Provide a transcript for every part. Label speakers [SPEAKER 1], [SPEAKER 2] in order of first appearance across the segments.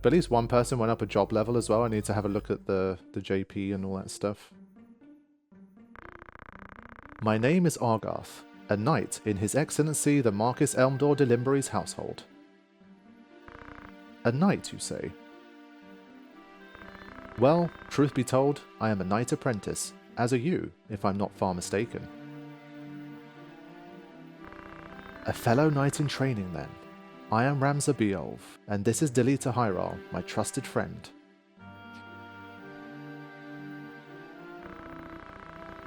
[SPEAKER 1] But at least one person went up a job level as well. I need to have a look at the JP and all that stuff. My name is Argarth, a knight in His Excellency the Marcus Elmdor de Limbury's household. A knight, you say? Well, truth be told, I am a knight apprentice, as are you, if I'm not far mistaken. A fellow knight in training, then. I am Ramza Beolv, and this is Delita Hyral, my trusted friend.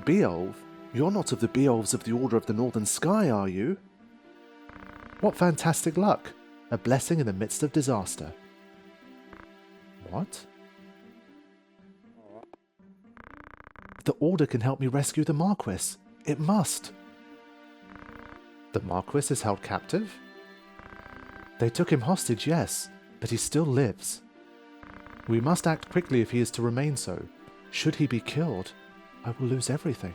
[SPEAKER 1] Beolv? You're not of the Beolvs of the Order of the Northern Sky, are you? What fantastic luck! A blessing in the midst of disaster. What? The Order can help me rescue the Marquis. It must. The Marquis is held captive? They took him hostage, yes, but he still lives. We must act quickly if he is to remain so. Should he be killed, I will lose everything.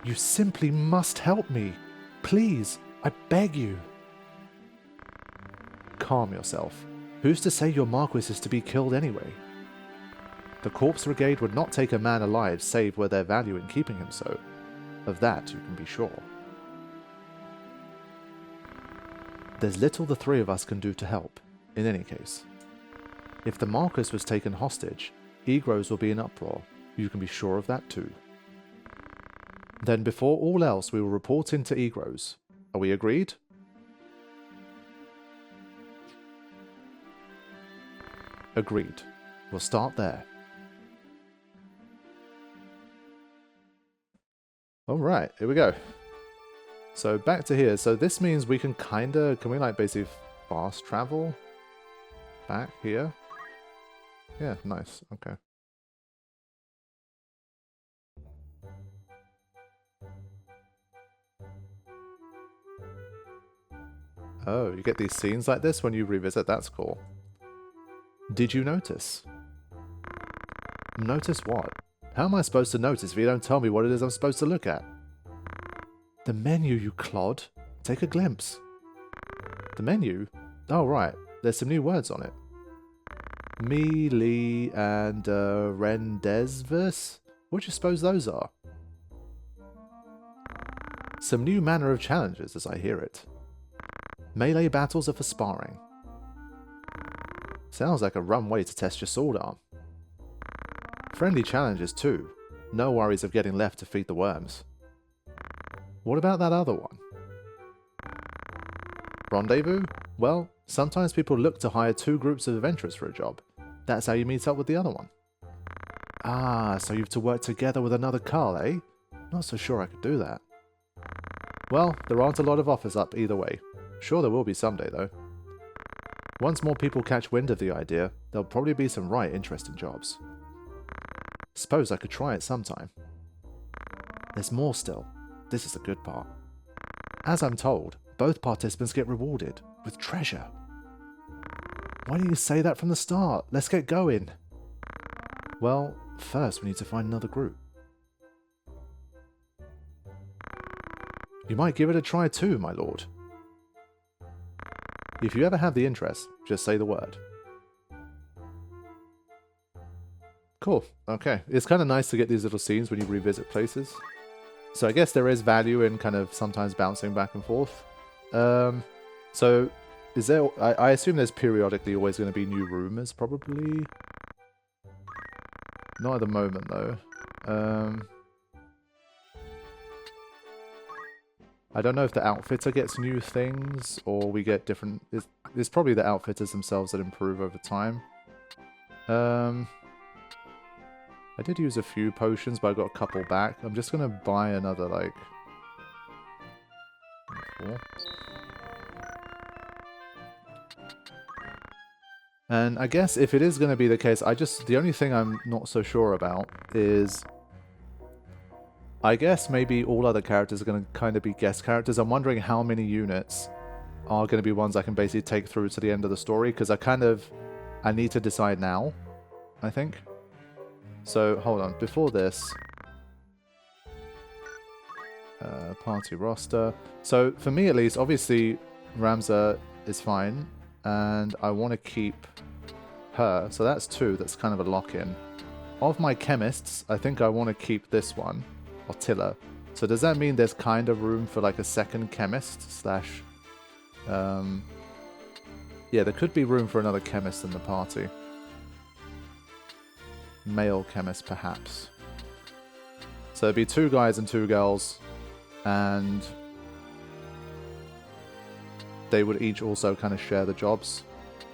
[SPEAKER 1] You simply must help me. Please, I beg you. Calm yourself. Who's to say your Marquis is to be killed anyway? The Corpse Brigade would not take a man alive save were there value in keeping him so. Of that you can be sure. There's little the three of us can do to help, in any case. If the Marquis was taken hostage, Egros will be in uproar. You can be sure of that too. Then before all else we will report into Egros. Are we agreed? Agreed. We'll start there. Alright, here we go. So back to here. So this means we can kinda... Can we like basically fast travel? Back here? Yeah, nice. Okay. Oh, you get these scenes like this when you revisit. That's cool. Did you notice? Notice what? How am I supposed to notice if you don't tell me what it is I'm supposed to look at? The menu, you clod. Take a glimpse. The menu? Oh, right. There's some new words on it. Melee and Rendezvous? What do you suppose those are? Some new manner of challenges, as I hear it. Melee battles are for sparring. Sounds like a rum way to test your sword arm. Friendly challenges too. No worries of getting left to feed the worms. What about that other one? Rendezvous? Well, sometimes people look to hire two groups of adventurers for a job. That's how you meet up with the other one. Ah, so you've to work together with another Carl, eh? Not so sure I could do that. Well, there aren't a lot of offers up either way. Sure there will be someday though. Once more people catch wind of the idea, there'll probably be some right interesting jobs. Suppose I could try it sometime. There's more still. This is the good part. As I'm told, both participants get rewarded with treasure. Why didn't you say that from the start? Let's get going. Well, first we need to find another group. You might give it a try too, my lord. If you ever have the interest, just say the word. Cool. Okay. It's kind of nice to get these little scenes when you revisit places. So I guess there is value in kind of sometimes bouncing back and forth. So is there... I assume there's periodically always going to be new rumors, probably. Not at the moment, though. I don't know if the outfitter gets new things, or we get different... It's probably the outfitters themselves that improve over time. I did use a few potions, but I got a couple back. I'm just going to buy another, like... 4. And I guess if it is going to be the case, the only thing I'm not so sure about is... I guess maybe all other characters are going to kind of be guest characters. I'm wondering how many units are going to be ones I can basically take through to the end of the story, because I need to decide now, I think. So, hold on. Before this... party roster. So, for me at least, obviously, Ramza is fine. And I want to keep her. So that's 2. That's kind of a lock-in. Of my chemists, I think I want to keep this one. Ottila. So does that mean there's kind of room for like a second chemist slash... yeah, there could be room for another chemist in the party. Male chemist, perhaps. So it'd be 2 guys and 2 girls. And they would each also kind of share the jobs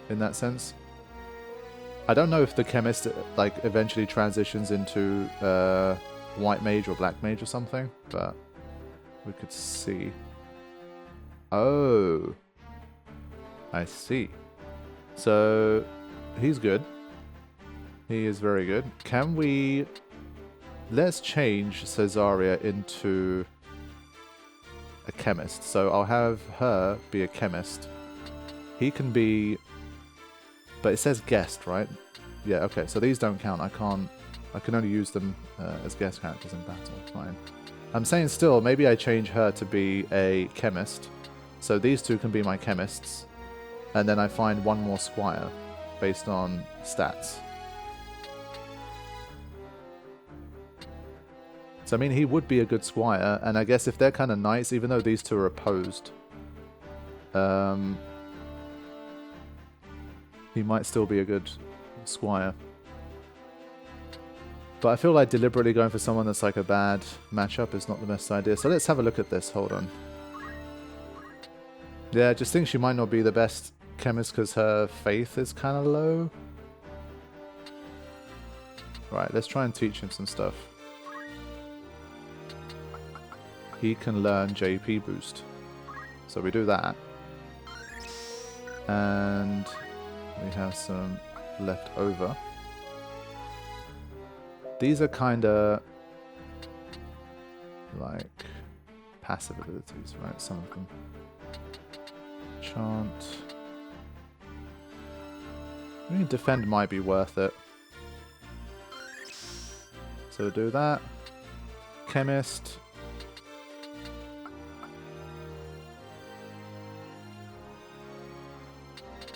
[SPEAKER 1] in that sense. I don't know if the chemist like eventually transitions into white mage or black mage or something, but we could see. Oh, I see. So he's good. He is very good. Can we... Let's change Caesarea into a chemist. So I'll have her be a chemist. He can be... But it says guest, right? Yeah, okay. So these don't count. I can only use them as guest characters in battle. Fine. I'm saying still, maybe I change her to be a chemist. So these 2 can be my chemists. And then I find 1 more squire based on stats. So I mean, he would be a good squire. And I guess if they're kind of knights, even though these 2 are opposed, he might still be a good squire. But I feel like deliberately going for someone that's like a bad matchup is not the best idea. So let's have a look at this. Hold on. Yeah, I just think she might not be the best chemist because her faith is kind of low. Right, let's try and teach him some stuff. He can learn JP boost. So we do that. And we have some left over. These are kind of like passive abilities, right? Some of them. Chant. I mean, defend might be worth it. So do that. Chemist.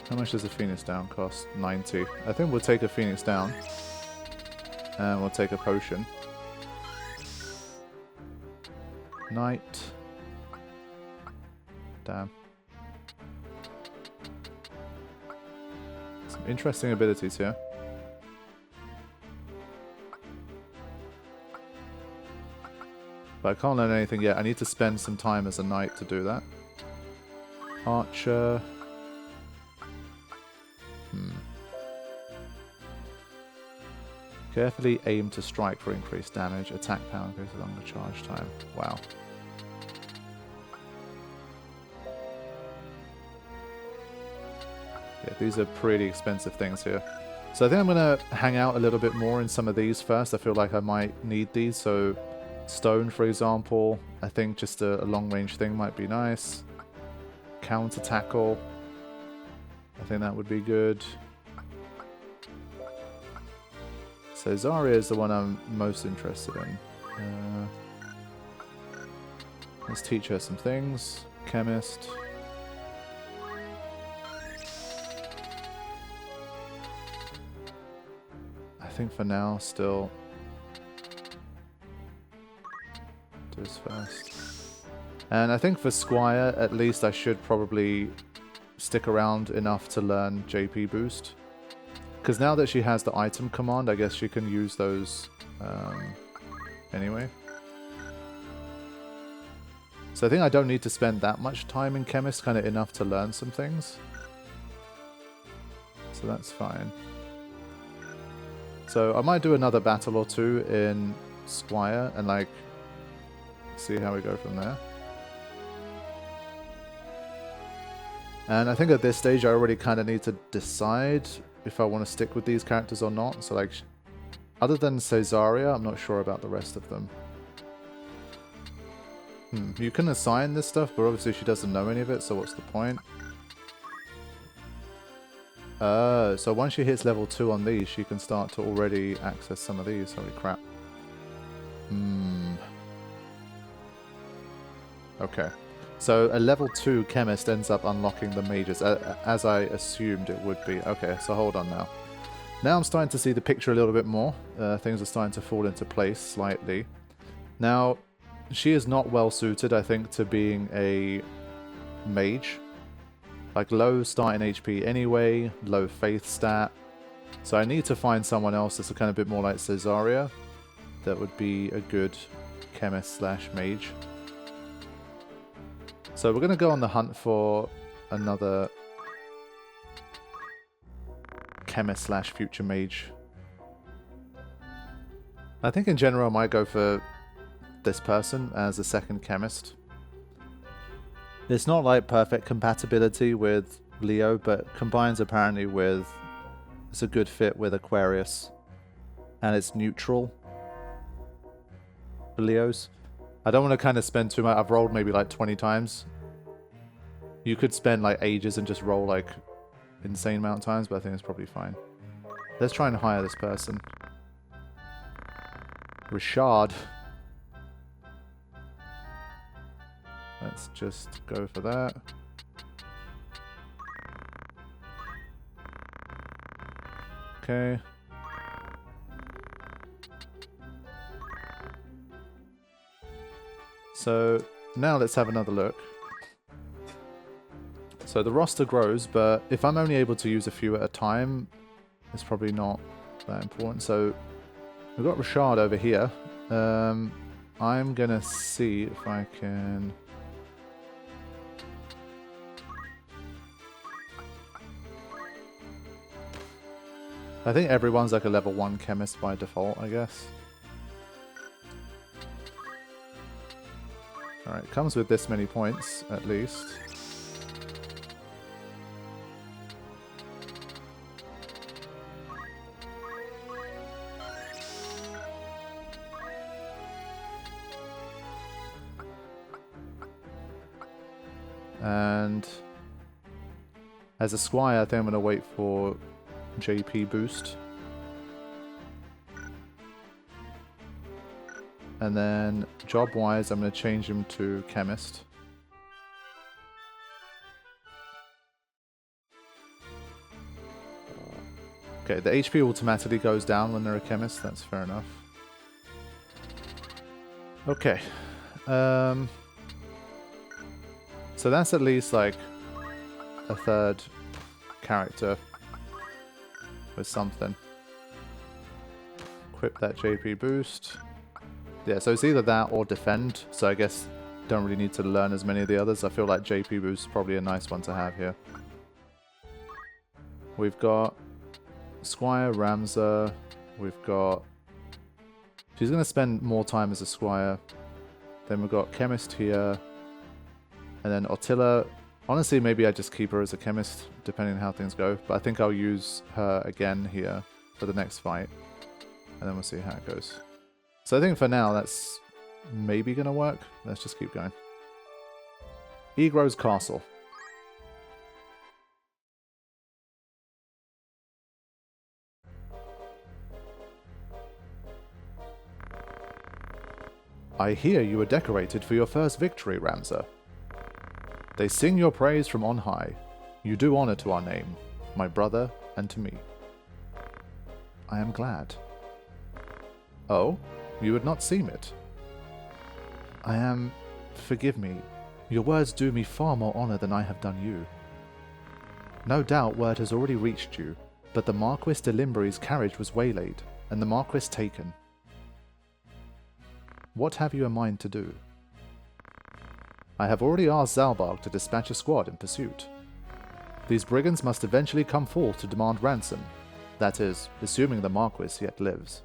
[SPEAKER 1] How much does a Phoenix down cost? 90. I think we'll take a Phoenix down. And we'll take a potion. Knight. Damn. Some interesting abilities here. But I can't learn anything yet. I need to spend some time as a knight to do that. Archer. Carefully aim to strike for increased damage. Attack power increases longer charge time. Wow. Yeah, these are pretty expensive things here. So I think I'm going to hang out a little bit more in some of these first. I feel like I might need these. So stone, for example. I think just a long-range thing might be nice. Counter tackle. I think that would be good. So Zarya is the one I'm most interested in. Let's teach her some things. Chemist. I think for now, still do this first. And I think for Squire, at least I should probably stick around enough to learn JP boost. Because now that she has the item command, I guess she can use those anyway. So I think I don't need to spend that much time in Chemist, kind of enough to learn some things. So that's fine. So I might do another battle or two in Squire and like see how we go from there. And I think at this stage I already kind of need to decide if I want to stick with these characters or not. So like, other than Caesarea, I'm not sure about the rest of them. You can assign this stuff, but obviously she doesn't know any of it, so what's the point? So once she hits level 2 on these, she can start to already access some of these. Holy crap. Okay. So a level 2 chemist ends up unlocking the mages, as I assumed it would be. Okay, so hold on now. Now I'm starting to see the picture a little bit more. Things are starting to fall into place slightly. Now, she is not well suited, I think, to being a mage. Like, low starting HP anyway, low faith stat. So I need to find someone else that's a kind of bit more like Cesaria. That would be a good chemist slash mage. So we're going to go on the hunt for another chemist slash future mage. I think in general I might go for this person as a second chemist. It's not like perfect compatibility with Leo, but combines apparently with... It's a good fit with Aquarius. And it's neutral for Leos. I don't want to kind of spend too much. I've rolled maybe like 20 times. You could spend like ages and just roll like insane amount of times, but I think it's probably fine. Let's try and hire this person. Richard. Let's just go for that. Okay. So now let's have another look. So the roster grows, but if I'm only able to use a few at a time, it's probably not that important. So we've got Richard over here. I'm gonna see if I can... I think everyone's like a level 1 chemist by default, I guess. Alright, comes with this many points, at least. And as a squire, I think I'm going to wait for JP boost. And then job-wise, I'm going to change him to chemist. Okay, the HP automatically goes down when they're a chemist. That's fair enough. Okay. So that's at least like a third character with something. Equip that JP boost. Yeah, so it's either that or defend. So I guess don't really need to learn as many of the others. I feel like JP boost is probably a nice one to have here. We've got Squire, Ramza. We've got... She's going to spend more time as a Squire. Then we've got Chemist here. And then Ottila, honestly, maybe I just keep her as a chemist, depending on how things go. But I think I'll use her again here for the next fight. And then we'll see how it goes. So I think for now, that's maybe going to work. Let's just keep going. Egro's Castle. I hear you were decorated for your first victory, Ramza. They sing your praise from on high. You do honor to our name, my brother, and to me. I am glad. Oh, you would not seem it. I am... Forgive me. Your words do me far more honor than I have done you. No doubt word has already reached you, but the Marquis de Limbury's carriage was waylaid, and the Marquis taken. What have you in mind to do? I have already asked Zalbarg to dispatch a squad in pursuit. These brigands must eventually come forth to demand ransom. That is, assuming the Marquis yet lives.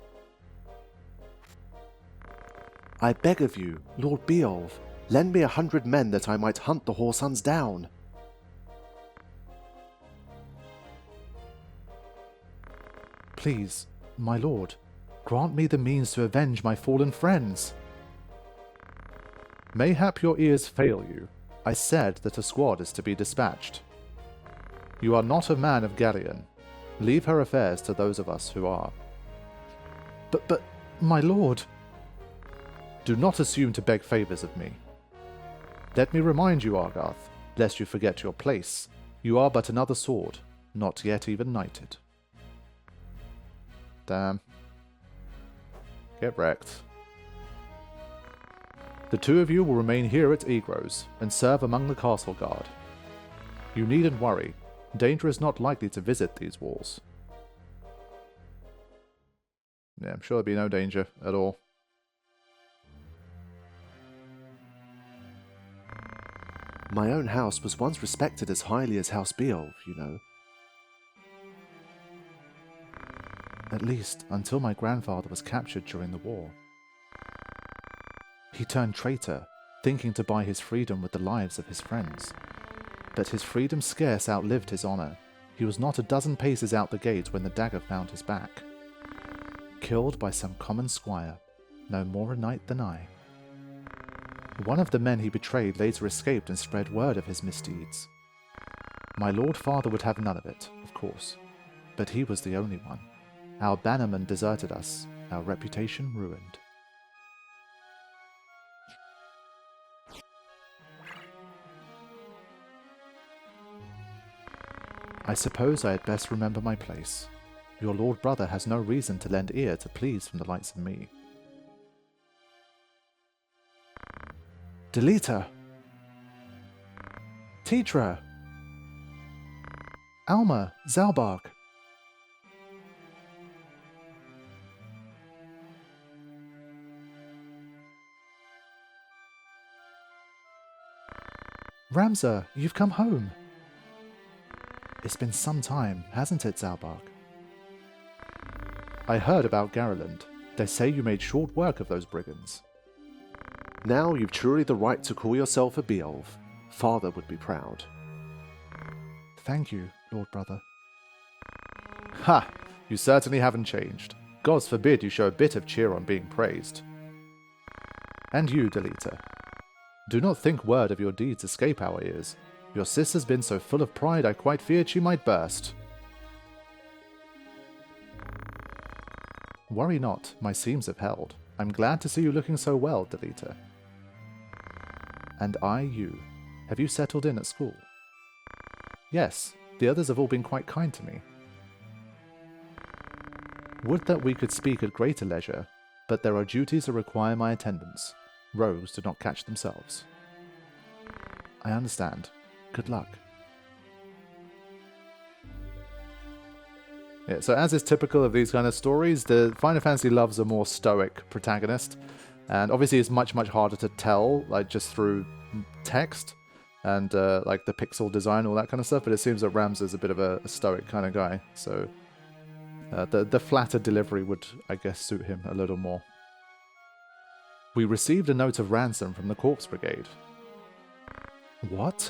[SPEAKER 1] I beg of you, Lord Beowulf, lend me 100 men that I might hunt the Whoresuns down. Please, my lord, grant me the means to avenge my fallen friends. Mayhap your ears fail you. I said that a squad is to be dispatched. You are not a man of Galleon. Leave her affairs to those of us who are. But, my lord... Do not assume to beg favours of me. Let me remind you, Argarth, lest you forget your place. You are but another sword, not yet even knighted. Damn. Get wrecked. The two of you will remain here at Egros and serve among the castle guard. You needn't worry. Danger is not likely to visit these walls. Yeah, I'm sure there'll be no danger at all.
[SPEAKER 2] My own house was once respected as highly as House Beowulf, you know.
[SPEAKER 1] At least until my grandfather was captured during the war. He turned traitor, thinking to buy his freedom with the lives of his friends. But his freedom scarce outlived his honour. He was not a dozen paces out the gate when the dagger found his back. Killed by some common squire, no more a knight than I. One of the men he betrayed later escaped and spread word of his misdeeds. My lord father would have none of it, of course, but he was the only one. Our bannerman deserted us, our reputation ruined. I suppose I had best remember my place. Your lord brother has no reason to lend ear to pleas from the likes of me. Delita! Tetra! Alma! Zalbark! Ramza, you've come home! It's been some time, hasn't it, Zalbark? I heard about Garland. They say you made short work of those brigands.
[SPEAKER 2] Now you've truly the right to call yourself a Beowulf. Father would be proud.
[SPEAKER 1] Thank you, Lord Brother. Ha! You certainly haven't changed. Gods forbid you show a bit of cheer on being praised. And you, Delita. Do not think word of your deeds escape our ears. Your sister's been so full of pride I quite feared she might burst. Worry not, my seams have held. I'm glad to see you looking so well, Delita. And I you. Have you settled in at school? Yes, the others have all been quite kind to me. Would that we could speak at greater leisure, but there are duties that require my attendance. Rogues do not catch themselves. I understand. Good luck. Yeah, so as is typical of these kind of stories, the Final Fantasy loves a more stoic protagonist. And obviously it's much, much harder to tell, like just through text and like the pixel design, all that kind of stuff. But it seems that Ramza is a bit of a stoic kind of guy. So the flatter delivery would, I guess, suit him a little more. We received a note of ransom from the Corpse Brigade. What?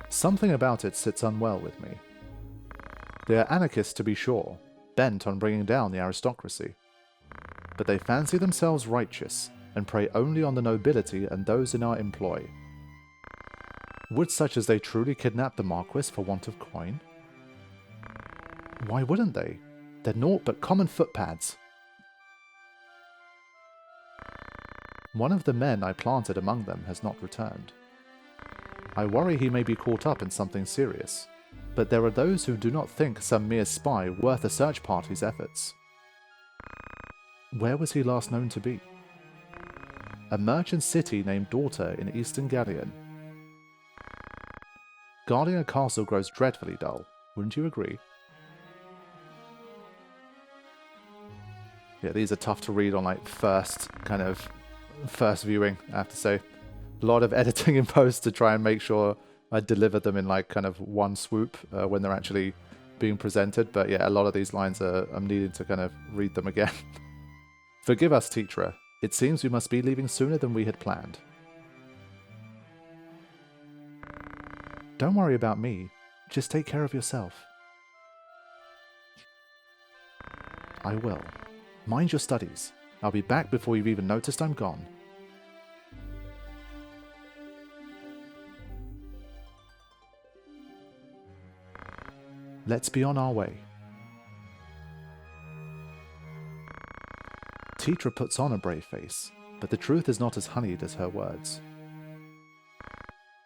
[SPEAKER 1] Something about it sits unwell with me. They are anarchists to be sure, bent on bringing down the aristocracy. But they fancy themselves righteous, and prey only on the nobility and those in our employ. Would such as they truly kidnap the Marquis for want of coin? Why wouldn't they? They're naught but common footpads. One of the men I planted among them has not returned. I worry he may be caught up in something serious, but there are those who do not think some mere spy worth a search party's efforts. Where was he last known to be? A merchant city named Daughter in Eastern Gallion. Guarding a castle grows dreadfully dull, wouldn't you agree? Yeah, these are tough to read on like first viewing, I have to say. A lot of editing in post to try and make sure I deliver them in like kind of one swoop when they're actually being presented. But yeah, a lot of these lines I'm needing to kind of read them again. Forgive us, Tetra. It seems we must be leaving sooner than we had planned. Don't worry about me. Just take care of yourself. I will. Mind your studies. I'll be back before you've even noticed I'm gone. Let's be on our way. Tetra puts on a brave face. but the truth is not as honeyed as her words.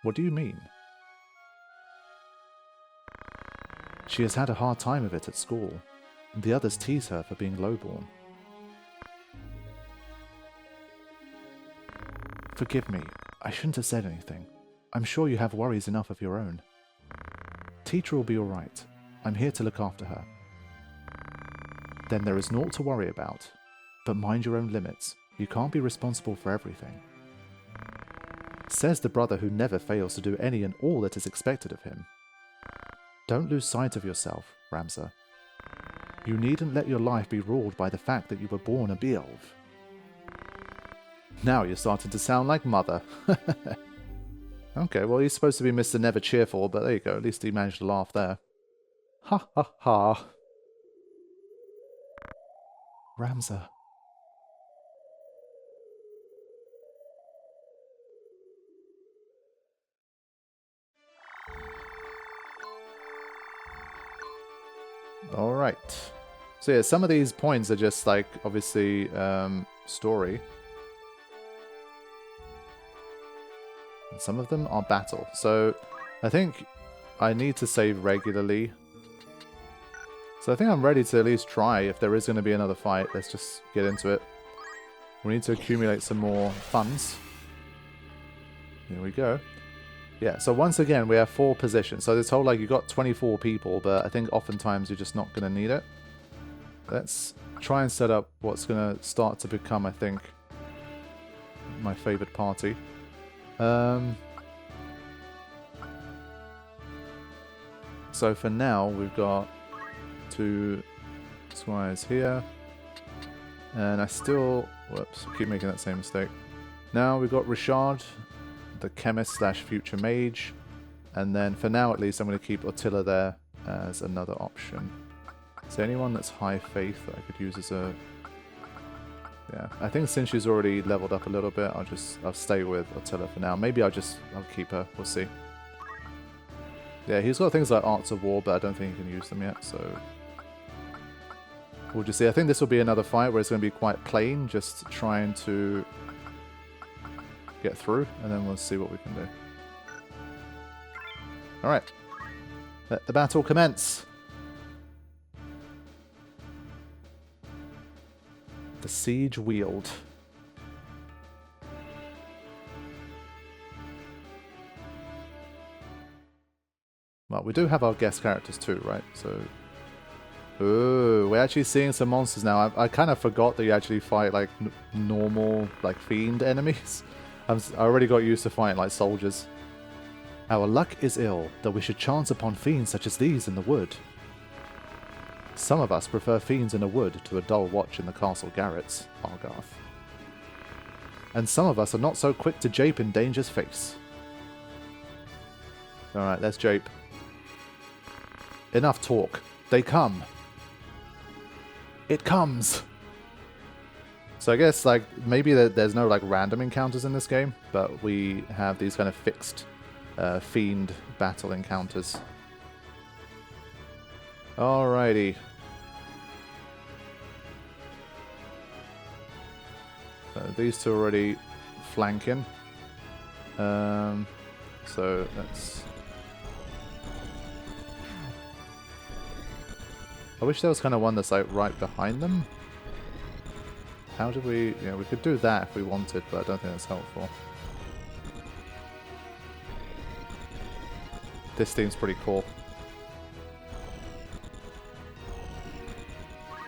[SPEAKER 1] What do you mean? She has had a hard time of it at school, and the others tease her for being lowborn. Forgive me, I shouldn't have said anything. I'm sure you have worries enough of your own. Teacher will be alright. I'm here to look after her. Then there is naught to worry about. But mind your own limits. You can't be responsible for everything. Says the brother who never fails to do any and all that is expected of him. Don't lose sight of yourself, Ramza. You needn't let your life be ruled by the fact that you were born a Beelf. Now you're starting to sound like Mother. Okay, well he's supposed to be Mr. Never Cheerful, but there you go, at least he managed to laugh there. Ha ha ha. Ramza. Alright. So yeah, some of these points are just like, obviously, story. And some of them are battle. So I think I need to save regularly. So I think I'm ready to at least try if there is going to be another fight. Let's just get into it. We need to accumulate some more funds. Here we go. Yeah, so once again, we have 4 positions. So this whole, like, you got 24 people, but I think oftentimes you're just not going to need it. Let's try and set up what's going to start to become, I think, my favorite party. So for now, we've got 2 squires here. And I still... Whoops, I keep making that same mistake. Now we've got Richard, the chemist slash future mage. And then for now, at least, I'm going to keep Attila there as another option. Is there anyone that's high faith that I could use as a... Yeah, I think since she's already leveled up a little bit, I'll stay with Attila for now. Maybe I'll keep her. We'll see. Yeah, he's got things like Arts of War, but I don't think he can use them yet, so... We'll just see. I think this will be another fight where it's going to be quite plain, just trying to get through, and then we'll see what we can do. Alright. Let the battle commence! The Siege Wield. Well, we do have our guest characters too, right? So... Ooh, we're actually seeing some monsters now. I kind of forgot that you actually fight, like, normal, like, fiend enemies. I already got used to fighting, like, soldiers. Our luck is ill, that we should chance upon fiends such as these in the wood. Some of us prefer fiends in a wood to a dull watch in the castle garrets, Argarth. And some of us are not so quick to jape in danger's face. Alright, let's jape. Enough talk. They come. It comes! So I guess, like, maybe there's no, like, random encounters in this game, but we have these kind of fixed fiend battle encounters. Alrighty. So these two are already flanking. So let's... I wish there was kind of one that's like right behind them. How do we... Yeah, we could do that if we wanted, but I don't think that's helpful. This seems pretty cool.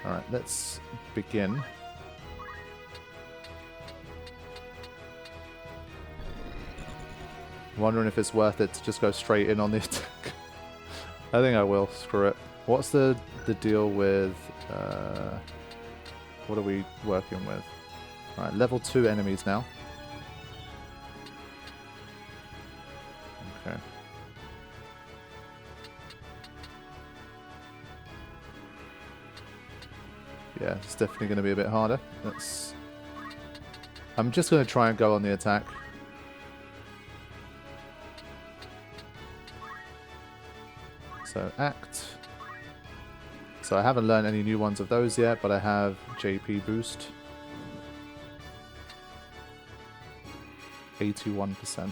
[SPEAKER 1] Alright, let's begin. Wondering if it's worth it to just go straight in on the attack. I think I will. Screw it. What's the deal with... what are we working with? Alright, level 2 enemies now. Okay. Yeah, it's definitely going to be a bit harder. I'm just going to try and go on the attack. So, act. So I haven't learned any new ones of those yet, but I have JP boost. 81%.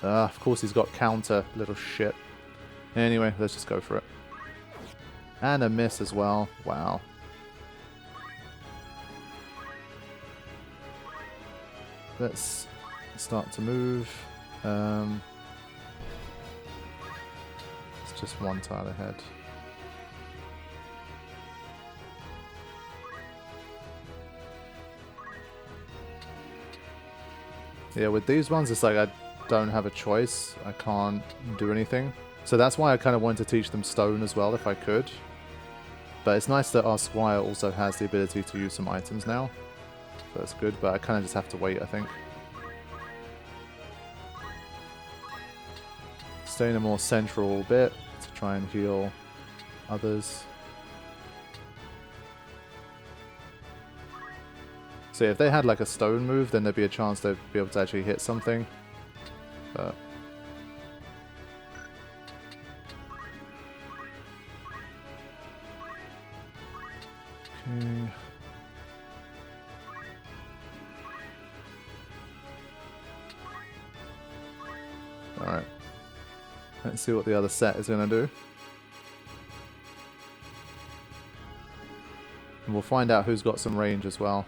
[SPEAKER 1] Of course he's got counter, little shit. Anyway, let's just go for it. And a miss as well. Wow. Let's start to move. It's just one tile ahead. Yeah, with these ones, it's like I don't have a choice. I can't do anything. So that's why I kind of wanted to teach them stone as well, if I could. But it's nice that our squire also has the ability to use some items now. So that's good, but I kind of just have to wait, I think. Stay in a more central bit to try and heal others. So if they had like a stone move, then there'd be a chance they'd be able to actually hit something. But okay. Alright. Let's see what the other set is going to do. And we'll find out who's got some range as well.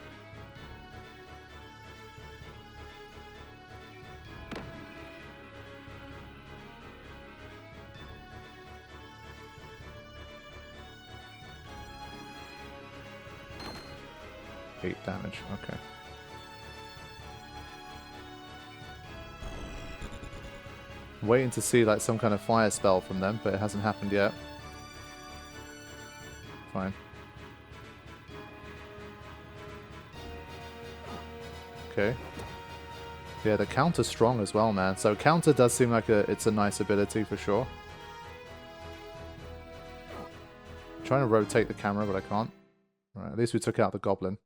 [SPEAKER 1] Damage, okay. Waiting to see like some kind of fire spell from them, but it hasn't happened yet. Fine. Okay. Yeah, the counter's strong as well, man. So counter does seem like it's a nice ability for sure. I'm trying to rotate the camera, but I can't. Alright, at least we took out the goblin.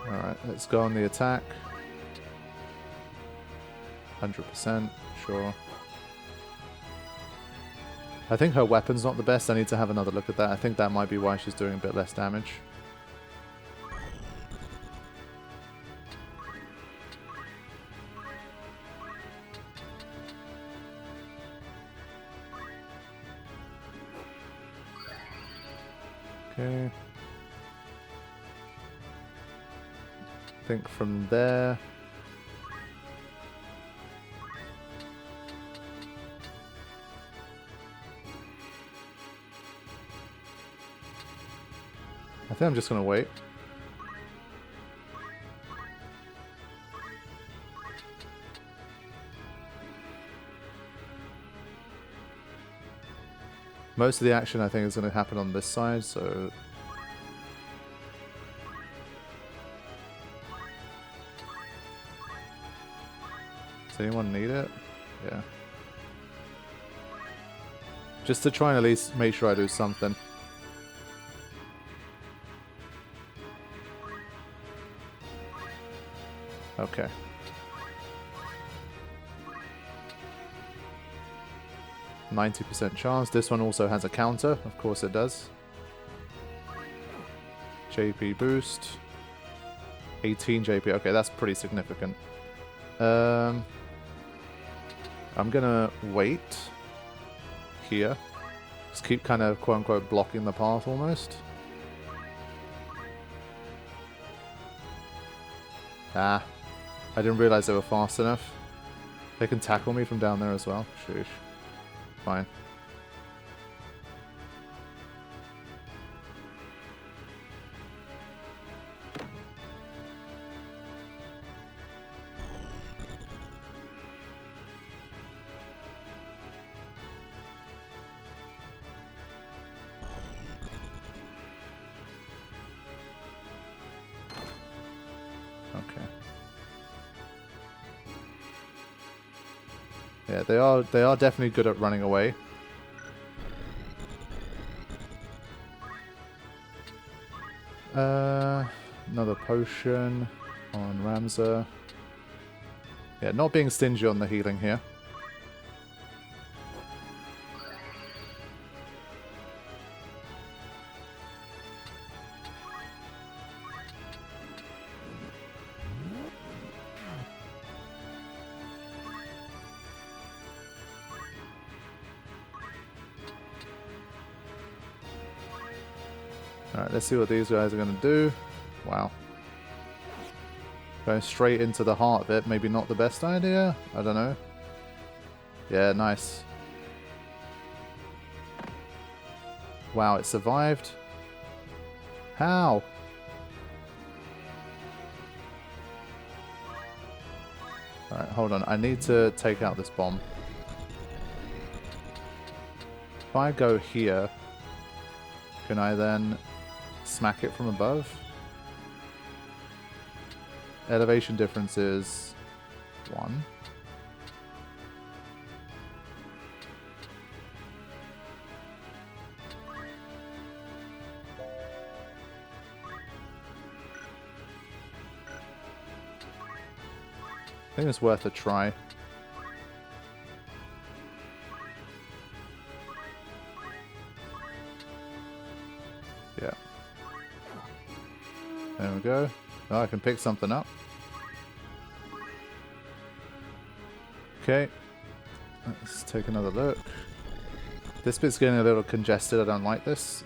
[SPEAKER 1] Alright, let's go on the attack. 100%, sure. I think her weapon's not the best. I need to have another look at that. I think that might be why she's doing a bit less damage. Okay. I think from there... I think I'm just going to wait. Most of the action I think is going to happen on this side, so... Does anyone need it? Yeah. Just to try and at least make sure I do something. Okay. %90 chance. This one also has a counter. Of course it does. JP boost. 18 JP. Okay, that's pretty significant. I'm gonna wait here. Just keep kind of quote-unquote blocking the path almost. Ah. I didn't realize they were fast enough. They can tackle me from down there as well. Sheesh. Fine. Yeah, they are definitely good at running away. Another potion on Ramza. Yeah, not being stingy on the healing here. Alright, let's see what these guys are going to do. Wow. Going straight into the heart of it, maybe not the best idea? I don't know. Yeah, nice. Wow, it survived. How? Alright, hold on. I need to take out this bomb. If I go here, can I then smack it from above? Elevation difference is 1. I think it's worth a try. Yeah. There we go. Oh, I can pick something up. Okay. Let's take another look. This bit's getting a little congested. I don't like this.